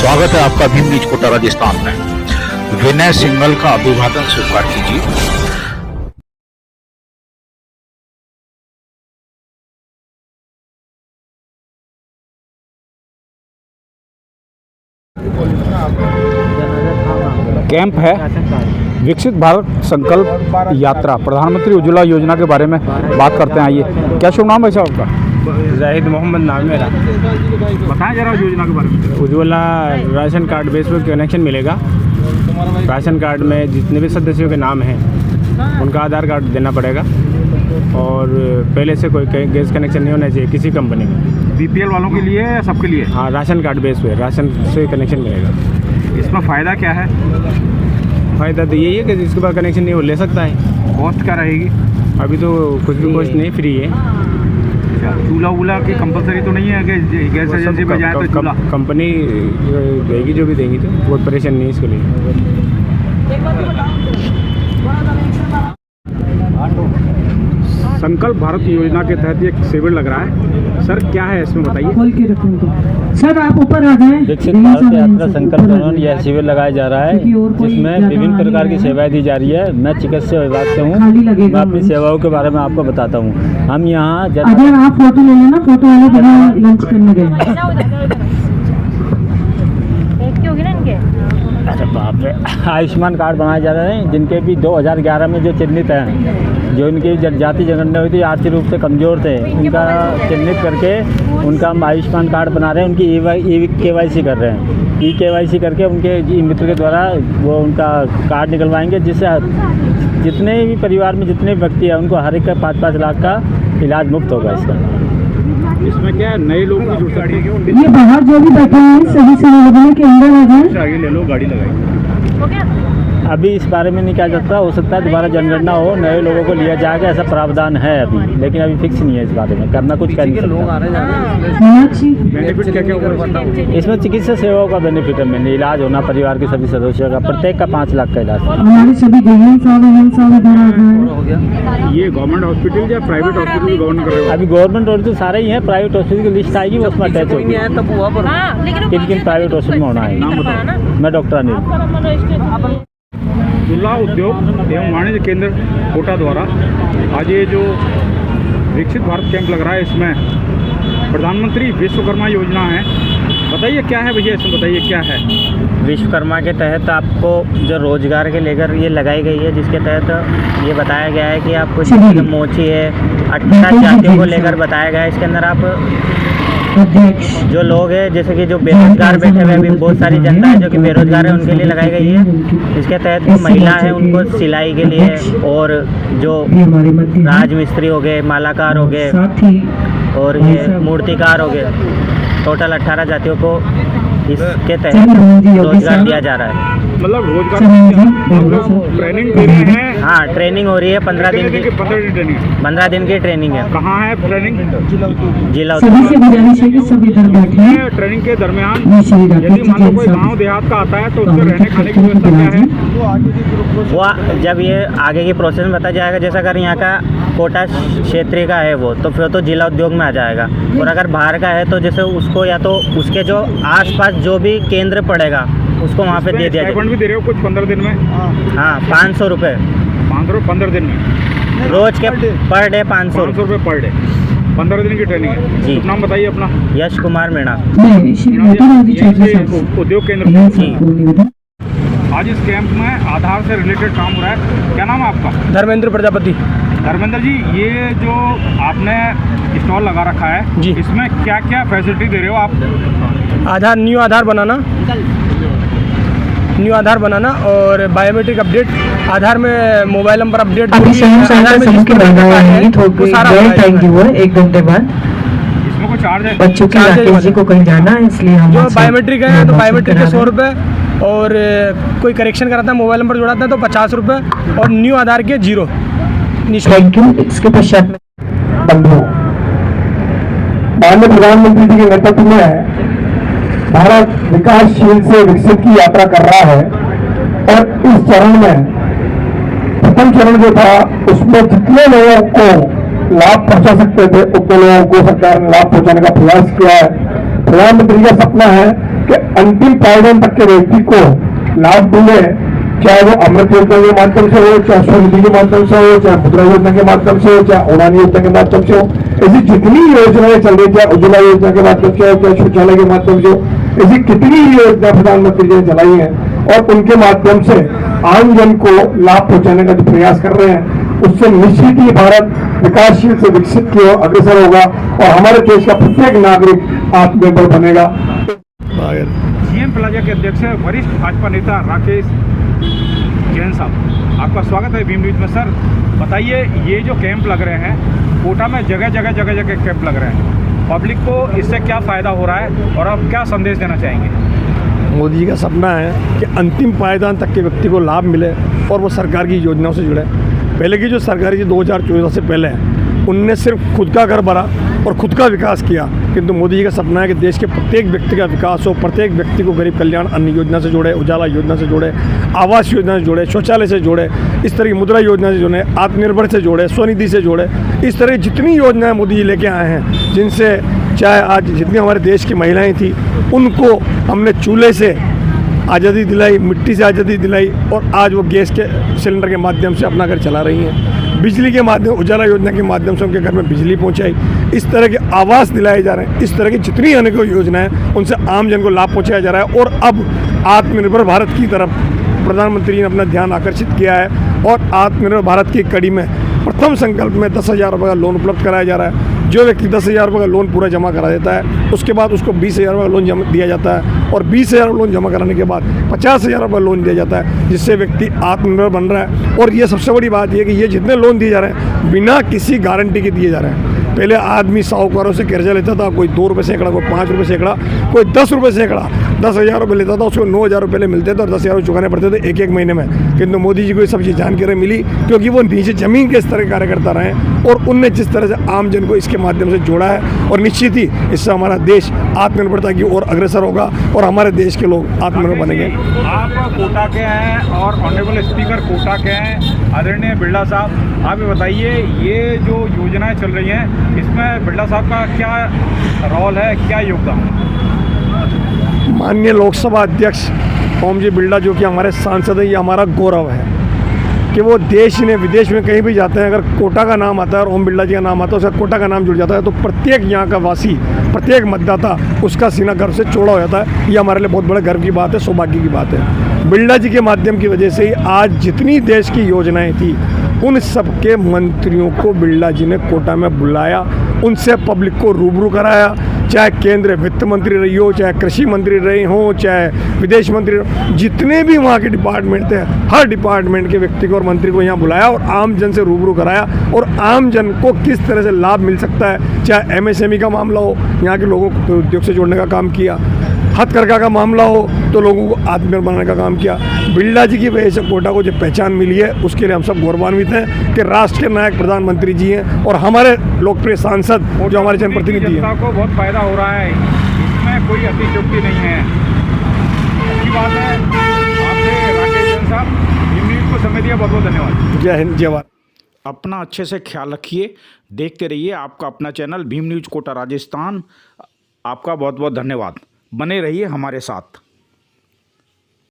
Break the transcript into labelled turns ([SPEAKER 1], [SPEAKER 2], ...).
[SPEAKER 1] स्वागत है आपका भीम न्यूज कोटा राजस्थान में। विनय सिंघल का अभिवादन स्वीकार कीजिए। कैंप है विकसित भारत संकल्प यात्रा, प्रधानमंत्री उज्ज्वला योजना के बारे में बात करते हैं। आइए, क्या शुभ नाम है साहब आपका?
[SPEAKER 2] जाहिद मोहम्मद नाम है मेरा।
[SPEAKER 1] बताएं जरा योजना के बारे में।
[SPEAKER 2] उज्ज्वला राशन कार्ड बेस पर कनेक्शन मिलेगा। राशन कार्ड में जितने भी सदस्यों के नाम हैं उनका आधार कार्ड देना पड़ेगा और पहले से कोई गैस कनेक्शन नहीं होना चाहिए किसी कंपनी में।
[SPEAKER 1] बीपीएल वालों के लिए या सबके लिए?
[SPEAKER 2] हाँ, राशन कार्ड बेस पे राशन से कनेक्शन मिलेगा।
[SPEAKER 1] इसमें फ़ायदा क्या है?
[SPEAKER 2] फ़ायदा तो यही है कि जिसके पास कनेक्शन नहीं वो ले सकता है।
[SPEAKER 1] कॉस्ट क्या रहेगी?
[SPEAKER 2] अभी तो कुछ भी कॉस्ट नहीं, फ्री है।
[SPEAKER 1] चूल्हा वूल्हा की कंपलसरी तो नहीं है कि गैस एजेंसी पे जाए तो चूल्हा?
[SPEAKER 2] कंपनी देगी, जो भी देगी, तो बहुत परेशान नहीं इसके लिए।
[SPEAKER 1] संकल्प भारत योजना के तहत एक शिविर लग रहा है सर, क्या है इसमें बताइए।
[SPEAKER 3] सर आप ऊपर आ जाएं।
[SPEAKER 4] विकसित भारत यात्रा संकल्प उन्होंने यह शिविर लगाया जा रहा है जिसमें विभिन्न प्रकार की सेवाएं दी जा रही है। मैं चिकित्सा विभाग से हूँ। मैं अपनी सेवाओं के बारे में आपको बताता हूँ। हम यहाँ
[SPEAKER 3] अगर आप फोटो ले लेना, फोटो वाले जगह लंच करने गए।
[SPEAKER 4] अरे बाप रे, आयुष्मान कार्ड बनाए जा रहे हैं जिनके भी 2011 में जो चिन्हित हैं, जो इनकी जाति जनगणना हुई थी, आर्थिक रूप से कमज़ोर थे, उनका चिन्हित करके उनका हम आयुष्मान कार्ड बना रहे हैं। उनकी KYC कर रहे हैं। KYC करके उनके ई मित्र के द्वारा वो उनका कार्ड निकलवाएंगे, जिससे जितने भी परिवार में जितने व्यक्ति हैं उनको हर एक का 5-5 लाख का इलाज मुफ्त होगा।
[SPEAKER 1] इसमें क्या है, नए लोग भी जुड़ सकते हैं।
[SPEAKER 3] ये बाहर जो भी बैठे हैं सभी से लोगों के अंदर आ जाए।
[SPEAKER 1] आगे ले लो, गाड़ी लगाई।
[SPEAKER 4] अभी इस बारे में नहीं कहा जा सकता, हो सकता है दोबारा जनगणना हो, नए लोगों को लिया जाएगा, ऐसा प्रावधान है अभी, लेकिन अभी फिक्स नहीं है इस बारे में, करना कुछ कर नहीं सकता।
[SPEAKER 1] बेनिफिट क्या क्या होगा?
[SPEAKER 4] इसमें चिकित्सा सेवाओं का बेनिफिट है, मैंने इलाज होना परिवार के सभी सदस्यों का, प्रत्येक का 5 लाख का इलाज।
[SPEAKER 3] हमारे सभी
[SPEAKER 1] ये गवर्नमेंट हॉस्पिटल या प्राइवेट हॉस्पिटल गवर्नमेंट कर रहे हो?
[SPEAKER 4] अभी गवर्नमेंट हॉस्पिटल सारे ही हैं, प्राइवेट हॉस्पिटल की लिस्ट आएगी, वो उसमें अटैच होगी किन किन प्राइवेट हॉस्पिटल में होना है। मैं डॉक्टर अनिल।
[SPEAKER 1] जिला उद्योग एवं वाणिज्य केंद्र कोटा द्वारा आज ये जो विकसित भारत कैंप लग रहा है, इसमें प्रधानमंत्री विश्वकर्मा योजना है। बताइए क्या है भैया, इसमें बताइए क्या है।
[SPEAKER 4] विश्वकर्मा के तहत आपको जो रोजगार के लेकर ये लगाई गई है, जिसके तहत ये बताया गया है कि आपको मोची है, 18 जातियों को लेकर बताया गया है। इसके अंदर आप जो लोग हैं, जैसे कि जो बेरोजगार बैठे हुए अभी बहुत सारी जनता है जो कि बेरोजगार है, उनके लिए लगाई गई है। इसके तहत जो महिला है उनको सिलाई के लिए, और जो राजमिस्त्री हो गए, मालाकार हो गए और ये मूर्तिकार हो गए, टोटल 18 जातियों को इसके तहत रोजगार दिया जा रहा है।
[SPEAKER 1] मतलब रोजगार ट्रेनिंग दे रहे हैं?
[SPEAKER 4] हाँ, ट्रेनिंग हो रही है 15 दिन की। 15 दिन की ट्रेनिंग है।
[SPEAKER 1] कहाँ है ट्रेनिंग?
[SPEAKER 4] जिला
[SPEAKER 1] ट्रेनिंग के दरमियान यदि मान लो कोई गाँव देहात का आता है तो उसके रहने खाने की व्यवस्था क्या है?
[SPEAKER 4] वो जब ये आगे की प्रोसेस में बताया जाएगा, जैसे अगर यहाँ का कोटा क्षेत्रीय का है वो, तो फिर तो जिला उद्योग में आ जाएगा। और अगर बाहर का है तो जैसे उसको या तो उसके जो आसपास जो भी केंद्र पड़ेगा उसको वहाँ पे दे दिया जाएगा।
[SPEAKER 1] भी दे रहे हो कुछ 15 दिन में?
[SPEAKER 4] हाँ, 500 रुपये
[SPEAKER 1] 15 दिन में,
[SPEAKER 4] रोज के पर डे 500
[SPEAKER 1] रुपये पर डे। 15 दिन की ट्रेनिंग है जी। नाम बताइए अपना।
[SPEAKER 4] यश कुमार मीणा,
[SPEAKER 1] उद्योग केंद्र जी। आज इस कैंप में आधार से रिलेटेड काम हो रहा है। क्या नाम है आपका?
[SPEAKER 2] धर्मेंद्र प्रजापति।
[SPEAKER 1] धर्मेंद्र जी, ये जो आपने स्टॉल लगा रखा है
[SPEAKER 2] जी,
[SPEAKER 1] इसमें क्या क्या फैसिलिटी दे रहे हो आप?
[SPEAKER 2] न्यू आधार बनाना और बायोमेट्रिक अपडेट, आधार में मोबाइल नंबर अपडेट,
[SPEAKER 3] एक घंटे बाद
[SPEAKER 1] इसमें कोई चार्ज है?
[SPEAKER 3] बच्चों के किसी को कहीं जाना है, इसलिए हम
[SPEAKER 2] जो बायोमेट्रिक है तो बायोमेट्रिक के 100 रुपये, और कोई करेक्शन कराता है, मोबाइल नंबर जोड़ाता है तो 50 रुपये, और न्यू आधार के 0 निःशुल्क।
[SPEAKER 3] इसके पश्चात
[SPEAKER 5] बंधुओं, माननीय प्रधानमंत्री जी के नेतृत्व में भारत विकासशील से विकसित की यात्रा कर रहा है, और इस चरण में प्रथम चरण जो था उसमें जितने लोगों को लाभ पहुंचा सकते थे उतने लोगों को सरकार ने लाभ पहुंचाने का प्रयास किया है। प्रधानमंत्री का सपना है कि अंतिम पायदान तक के व्यक्ति को लाभ मिले, चाहे वो अमृत योजना के माध्यम से हो, चाहे स्वनिधि के माध्यम से हो, चाहे मुद्रा योजना के माध्यम से हो, चाहे उड़ान योजना के माध्यम से हो। ऐसी जितनी योजनाएं चल रही, चाहे उज्ज्वला योजना के माध्यम से हो, चाहे शौचालय के माध्यम से हो, ऐसी कितनी योजना प्रधानमंत्री जी ने चलाई है और उनके माध्यम से आम जन को लाभ पहुंचाने का जो प्रयास कर रहे हैं, उससे निश्चित ही भारत विकासशील से विकसित की ओर अग्रसर होगा और हमारे देश का प्रत्येक नागरिक आत्मनिर्भर बनेगा।
[SPEAKER 1] जीएम प्लाजा के अध्यक्ष वरिष्ठ भाजपा नेता राकेश जैन साहब, आपका स्वागत है भीम न्यूज में। सर बताइए, ये जो कैंप लग रहे हैं कोटा में, जगह जगह कैंप लग रहे हैं, पब्लिक को इससे क्या फ़ायदा हो रहा है और आप क्या संदेश देना चाहेंगे?
[SPEAKER 5] मोदी जी का सपना है कि अंतिम पायदान तक के व्यक्ति को लाभ मिले और वो सरकार की योजनाओं से जुड़े। पहले की जो सरकारी जी 2014 से पहले है, उनने सिर्फ खुद का घर भरा और खुद का विकास किया, किंतु मोदी जी का सपना है कि देश के प्रत्येक व्यक्ति का विकास हो, प्रत्येक व्यक्ति को गरीब कल्याण अन्न योजना से जोड़े, उजाला योजना से जोड़े, आवास योजना से जोड़े, शौचालय से जोड़े, इस तरह की मुद्रा योजना से जोड़े, आत्मनिर्भर से जोड़े, स्वनिधि से जोड़े। इस तरह जितनी योजनाएं मोदी जी लेके आए हैं, जिनसे चाहे आज जितनी हमारे देश की महिलाएं थी उनको हमने चूल्हे से आज़ादी दिलाई, मिट्टी से आज़ादी दिलाई और आज वो गैस के सिलेंडर के माध्यम से अपना घर चला रही हैं। बिजली के माध्यम, उजाला योजना के माध्यम से उनके घर में बिजली पहुंचाई। इस तरह के आवास दिलाए जा रहे हैं। इस तरह की जितनी अनेकों योजनाएं उनसे आम जन को लाभ पहुंचाया जा रहा है और अब आत्मनिर्भर भारत की तरफ प्रधानमंत्री ने अपना ध्यान आकर्षित किया है और आत्मनिर्भर भारत की कड़ी में प्रथम संकल्प में 10,000 रुपये का लोन उपलब्ध कराया जा रहा है। जो व्यक्ति 10,000 रुपये का लोन पूरा जमा करा देता है, उसके बाद उसको 20,000 रुपये का लोन दिया जाता है और 20,000 लोन जमा कराने के बाद 50,000 रुपये लोन दिया जाता है, जिससे व्यक्ति आत्मनिर्भर बन रहा है। और ये सबसे बड़ी बात यह है कि ये जितने लोन दिए जा रहे हैं बिना किसी गारंटी के दिए जा रहे हैं। पहले आदमी साहूकारों से कर्जा लेता था, कोई 2 रुपये सैकड़ा, कोई 5 रुपये सैकड़ा, कोई 10 रुपये सैकड़ा। 10,000 रुपये लेता था, उसको 9,000 रुपये मिलते थे और 10,000 चुकाने पड़ते थे एक महीने में। किंतु मोदी जी को ये सब चीज़ जानकारी मिली क्योंकि वो नीचे ज़मीन के स्तर के कार्यकर्ता रहे और उनने जिस तरह से आम जन को इसके माध्यम से जोड़ा है और निश्चित ही इससे हमारा देश आत्मनिर्भरता की ओर अग्रसर होगा और हमारे देश के लोग आत्मनिर्भर बनेंगे।
[SPEAKER 1] आप कोटा के हैं और ऑनरेबल स्पीकर कोटा के हैं आदरणीय बिरला साहब, आप ये बताइए, ये जो योजनाएं चल रही हैं इसमें बिरला साहब का क्या रोल है, क्या योगदान है?
[SPEAKER 5] माननीय लोकसभा अध्यक्ष ओम जी बिरला जो कि हमारे सांसद हैं, ये हमारा गौरव है कि वो देश में विदेश में कहीं भी जाते हैं, अगर कोटा का नाम आता है और ओम बिरला जी का नाम आता है, उसका कोटा का नाम जुड़ जाता है, तो प्रत्येक यहाँ का वासी, प्रत्येक मतदाता उसका सीना गर्व से चौड़ा हो जाता है। ये हमारे लिए बहुत बड़े गर्व की बात है, सौभाग्य की बात है। बिरला जी के माध्यम की वजह से ही आज जितनी देश की योजनाएं थी उन सबके मंत्रियों को बिरला जी ने कोटा में बुलाया, उनसे पब्लिक को रूबरू कराया। चाहे केंद्रीय वित्त मंत्री रही हो, चाहे कृषि मंत्री रही हो, चाहे विदेश मंत्री, जितने भी वहाँ के डिपार्टमेंट थे, हर डिपार्टमेंट के व्यक्ति को और मंत्री को यहाँ बुलाया और आम जन से रूबरू कराया और आम जन को किस तरह से लाभ मिल सकता है। चाहे एमएसएमई का मामला हो, यहाँ के लोगों को उद्योग से जोड़ने का काम किया, हथकरघा का मामला हो तो लोगों को आत्मनिर्भर बनाने का काम किया। बिरला जी की वजह से कोटा को जो पहचान मिली है उसके लिए हम सब गौरवान्वित हैं कि राष्ट्र के नायक प्रधानमंत्री जी हैं और हमारे लोकप्रिय सांसद जो हमारे जनप्रतिनिधि हैं।
[SPEAKER 1] को बहुत फायदा हो रहा है, इसमें कोई अतिशयोक्ति नहीं है, अच्छी बात है। आपसे राकेश जैन साहब, भीम न्यूज़ को समय दिया, बहुत बहुत धन्यवाद।
[SPEAKER 5] जय हिंद, जय भारत।
[SPEAKER 1] अपना अच्छे से ख्याल रखिए, देखते रहिए आपका अपना चैनल भीम न्यूज़ कोटा राजस्थान। आपका बहुत बहुत धन्यवाद, बने रहिए हमारे साथ।